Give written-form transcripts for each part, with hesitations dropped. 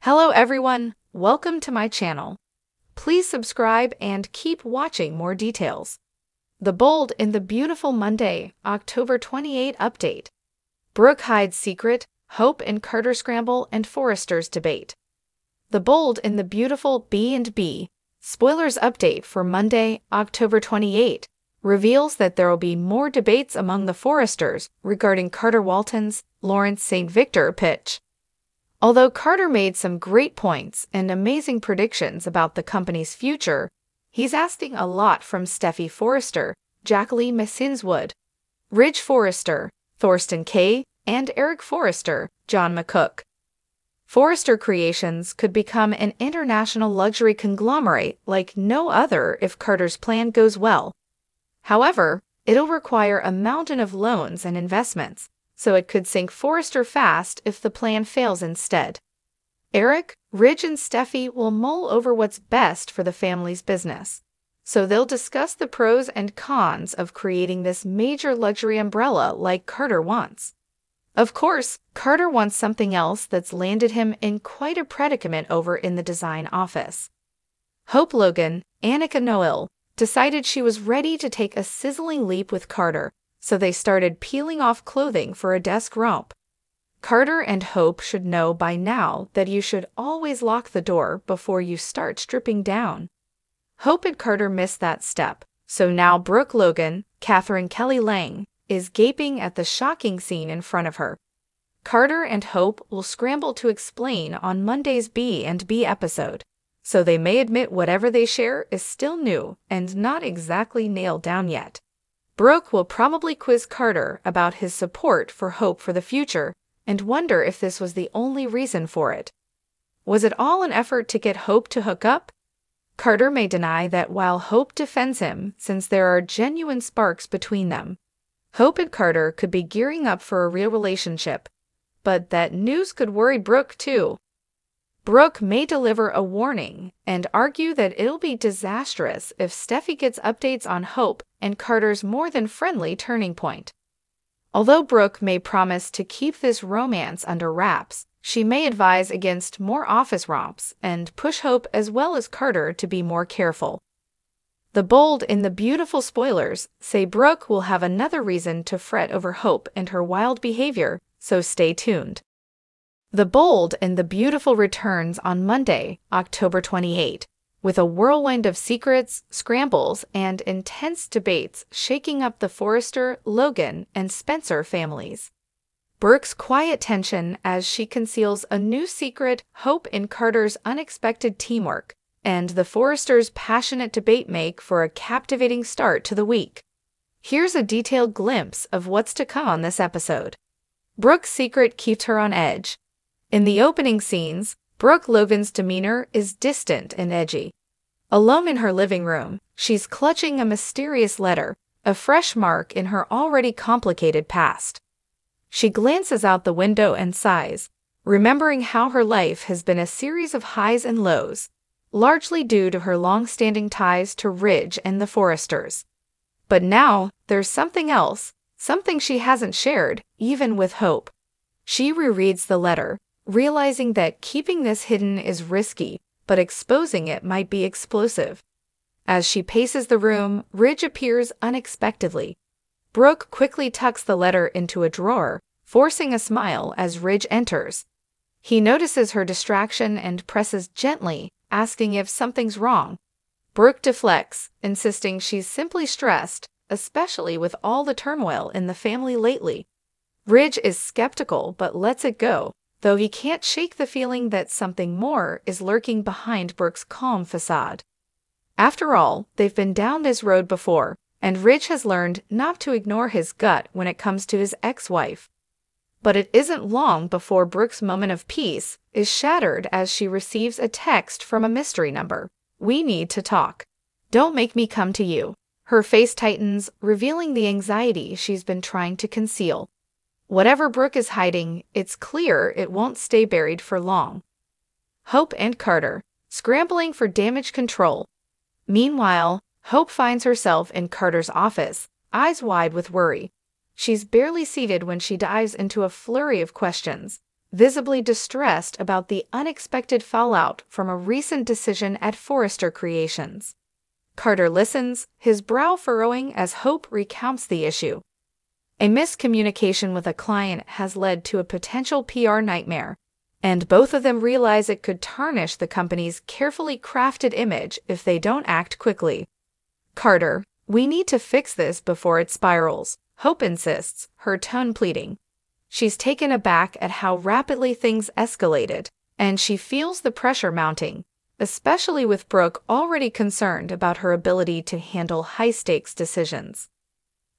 Hello everyone, welcome to my channel. Please subscribe and keep watching more details. The Bold in the Beautiful Monday, October 28 update. Brooke hides secret, Hope and Carter scramble and Forrester's debate. The Bold in the Beautiful B&B, spoilers update for Monday, October 28, reveals that there will be more debates among the Forresters regarding Carter Walton's Lawrence St. Victor pitch. Although Carter made some great points and amazing predictions about the company's future, he's asking a lot from Steffi Forrester, Jacqueline Messinswood, Ridge Forrester, Thorsten Kaye, and Eric Forrester, John McCook. Forrester Creations could become an international luxury conglomerate like no other if Carter's plan goes well. However, it'll require a mountain of loans and investments, so it could sink Forrester fast if the plan fails instead. Eric, Ridge, and Steffi will mull over what's best for the family's business, so they'll discuss the pros and cons of creating this major luxury umbrella like Carter wants. Of course, Carter wants something else that's landed him in quite a predicament over in the design office. Hope Logan, Annika Noel, decided she was ready to take a sizzling leap with Carter, so they started peeling off clothing for a desk romp. Carter and Hope should know by now that you should always lock the door before you start stripping down. Hope and Carter missed that step, so now Brooke Logan, Catherine Kelly Lang, is gaping at the shocking scene in front of her. Carter and Hope will scramble to explain on Monday's B&B episode, so they may admit whatever they share is still new and not exactly nailed down yet. Brooke will probably quiz Carter about his support for Hope for the future and wonder if this was the only reason for it. Was it all an effort to get Hope to hook up? Carter may deny that while Hope defends him since there are genuine sparks between them. Hope and Carter could be gearing up for a real relationship, but that news could worry Brooke too. Brooke may deliver a warning and argue that it'll be disastrous if Steffi gets updates on Hope and Carter's more than friendly turning point. Although Brooke may promise to keep this romance under wraps, she may advise against more office romps and push Hope as well as Carter to be more careful. The Bold in the Beautiful spoilers say Brooke will have another reason to fret over Hope and her wild behavior, so stay tuned. The Bold and the Beautiful returns on Monday, October 28, with a whirlwind of secrets, scrambles, and intense debates shaking up the Forrester, Logan, and Spencer families. Brooke's quiet tension as she conceals a new secret, Hope and Carter's unexpected teamwork, and the Forresters' passionate debate make for a captivating start to the week. Here's a detailed glimpse of what's to come on this episode. Brooke's secret keeps her on edge. In the opening scenes, Brooke Logan's demeanor is distant and edgy. Alone in her living room, she's clutching a mysterious letter, a fresh mark in her already complicated past. She glances out the window and sighs, remembering how her life has been a series of highs and lows, largely due to her long-standing ties to Ridge and the Forresters. But now, there's something else, something she hasn't shared, even with Hope. She rereads the letter, realizing that keeping this hidden is risky, but exposing it might be explosive. As she paces the room, Ridge appears unexpectedly. Brooke quickly tucks the letter into a drawer, forcing a smile as Ridge enters. He notices her distraction and presses gently, asking if something's wrong. Brooke deflects, insisting she's simply stressed, especially with all the turmoil in the family lately. Ridge is skeptical but lets it go, though he can't shake the feeling that something more is lurking behind Brooke's calm facade. After all, they've been down this road before, and Ridge has learned not to ignore his gut when it comes to his ex-wife. But it isn't long before Brooke's moment of peace is shattered as she receives a text from a mystery number. "We need to talk. Don't make me come to you." Her face tightens, revealing the anxiety she's been trying to conceal. Whatever Brooke is hiding, it's clear it won't stay buried for long. Hope and Carter, scrambling for damage control. Meanwhile, Hope finds herself in Carter's office, eyes wide with worry. She's barely seated when she dives into a flurry of questions. visibly distressed about the unexpected fallout from a recent decision at Forrester Creations. Carter listens, his brow furrowing as Hope recounts the issue. A miscommunication with a client has led to a potential PR nightmare, and both of them realize it could tarnish the company's carefully crafted image if they don't act quickly. Carter, we need to fix this before it spirals, Hope insists, her tone pleading. She's taken aback at how rapidly things escalated, and she feels the pressure mounting, especially with Brooke already concerned about her ability to handle high-stakes decisions.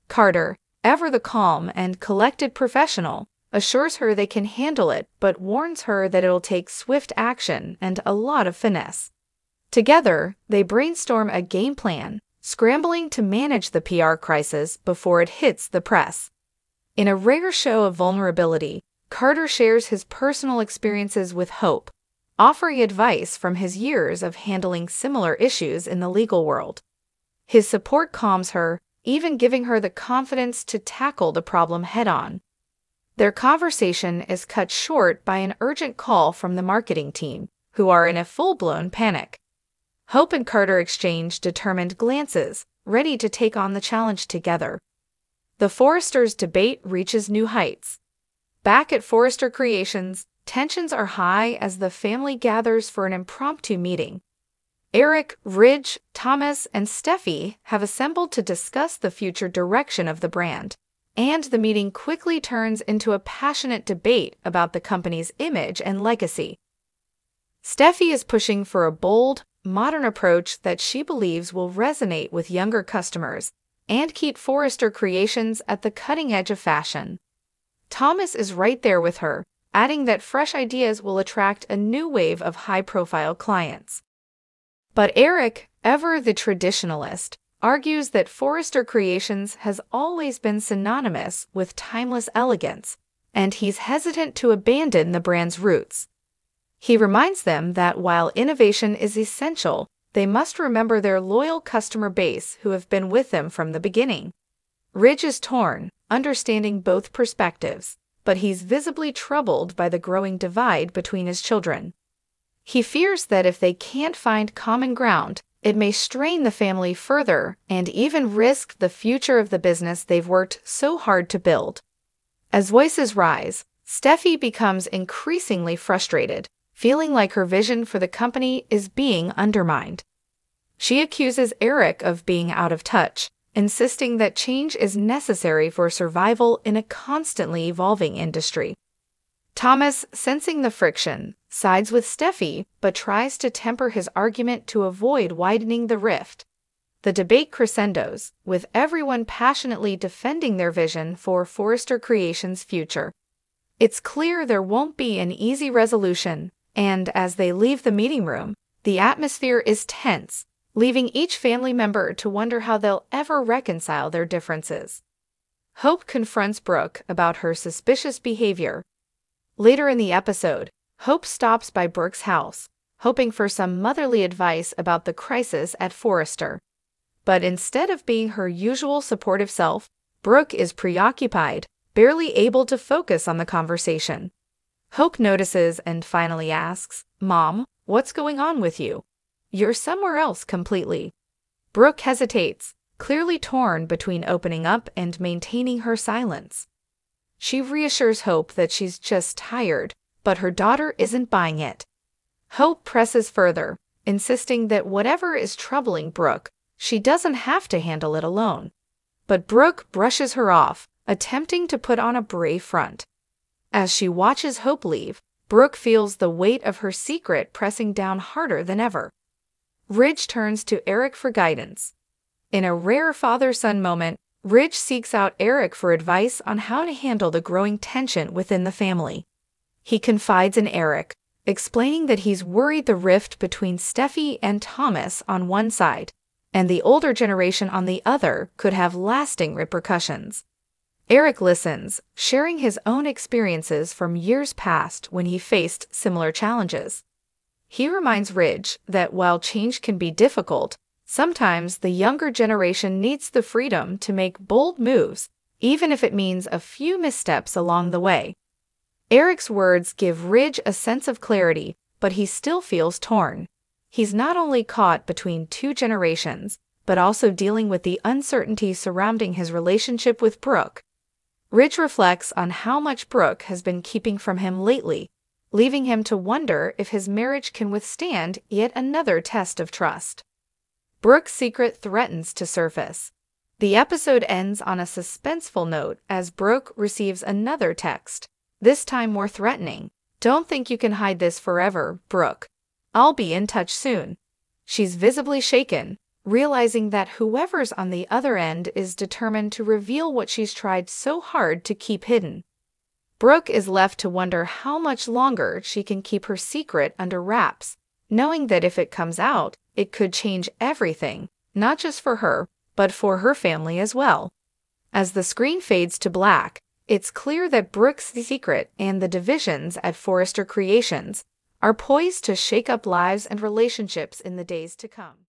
Carter, ever the calm and collected professional, assures her they can handle it but warns her that it'll take swift action and a lot of finesse. Together, they brainstorm a game plan, scrambling to manage the PR crisis before it hits the press. In a rare show of vulnerability, Carter shares his personal experiences with Hope, offering advice from his years of handling similar issues in the legal world. His support calms her, even giving her the confidence to tackle the problem head-on. Their conversation is cut short by an urgent call from the marketing team, who are in a full-blown panic. Hope and Carter exchange determined glances, ready to take on the challenge together. The Forresters' debate reaches new heights. Back at Forrester Creations, tensions are high as the family gathers for an impromptu meeting. Eric, Ridge, Thomas, and Steffi have assembled to discuss the future direction of the brand, and the meeting quickly turns into a passionate debate about the company's image and legacy. Steffi is pushing for a bold, modern approach that she believes will resonate with younger customers and keep Forrester Creations at the cutting edge of fashion. Thomas is right there with her, adding that fresh ideas will attract a new wave of high-profile clients. But Eric, ever the traditionalist, argues that Forrester Creations has always been synonymous with timeless elegance, and he's hesitant to abandon the brand's roots. He reminds them that while innovation is essential, they must remember their loyal customer base who have been with them from the beginning. Ridge is torn, understanding both perspectives, but he's visibly troubled by the growing divide between his children. He fears that if they can't find common ground, it may strain the family further and even risk the future of the business they've worked so hard to build. As voices rise, Steffi becomes increasingly frustrated, feeling like her vision for the company is being undermined. She accuses Eric of being out of touch, insisting that change is necessary for survival in a constantly evolving industry. Thomas, sensing the friction, sides with Steffi but tries to temper his argument to avoid widening the rift. The debate crescendos, with everyone passionately defending their vision for Forrester Creations' future. It's clear there won't be an easy resolution, and as they leave the meeting room, the atmosphere is tense, leaving each family member to wonder how they'll ever reconcile their differences. Hope confronts Brooke about her suspicious behavior. Later in the episode, Hope stops by Brooke's house, hoping for some motherly advice about the crisis at Forrester. But instead of being her usual supportive self, Brooke is preoccupied, barely able to focus on the conversation. Hope notices and finally asks, "Mom, what's going on with you? You're somewhere else completely." Brooke hesitates, clearly torn between opening up and maintaining her silence. She reassures Hope that she's just tired, but her daughter isn't buying it. Hope presses further, insisting that whatever is troubling Brooke, she doesn't have to handle it alone. But Brooke brushes her off, attempting to put on a brave front. As she watches Hope leave, Brooke feels the weight of her secret pressing down harder than ever. Ridge turns to Eric for guidance. In a rare father-son moment, Ridge seeks out Eric for advice on how to handle the growing tension within the family. He confides in Eric, explaining that he's worried the rift between Steffi and Thomas on one side, and the older generation on the other could have lasting repercussions. Eric listens, sharing his own experiences from years past when he faced similar challenges. He reminds Ridge that while change can be difficult, sometimes the younger generation needs the freedom to make bold moves, even if it means a few missteps along the way. Eric's words give Ridge a sense of clarity, but he still feels torn. He's not only caught between two generations, but also dealing with the uncertainty surrounding his relationship with Brooke. Ridge reflects on how much Brooke has been keeping from him lately, leaving him to wonder if his marriage can withstand yet another test of trust. Brooke's secret threatens to surface. The episode ends on a suspenseful note as Brooke receives another text, this time more threatening. "Don't think you can hide this forever, Brooke. I'll be in touch soon." She's visibly shaken, realizing that whoever's on the other end is determined to reveal what she's tried so hard to keep hidden. Brooke is left to wonder how much longer she can keep her secret under wraps, knowing that if it comes out, it could change everything, not just for her, but for her family as well. As the screen fades to black, it's clear that Brooke's secret and the divisions at Forrester Creations are poised to shake up lives and relationships in the days to come.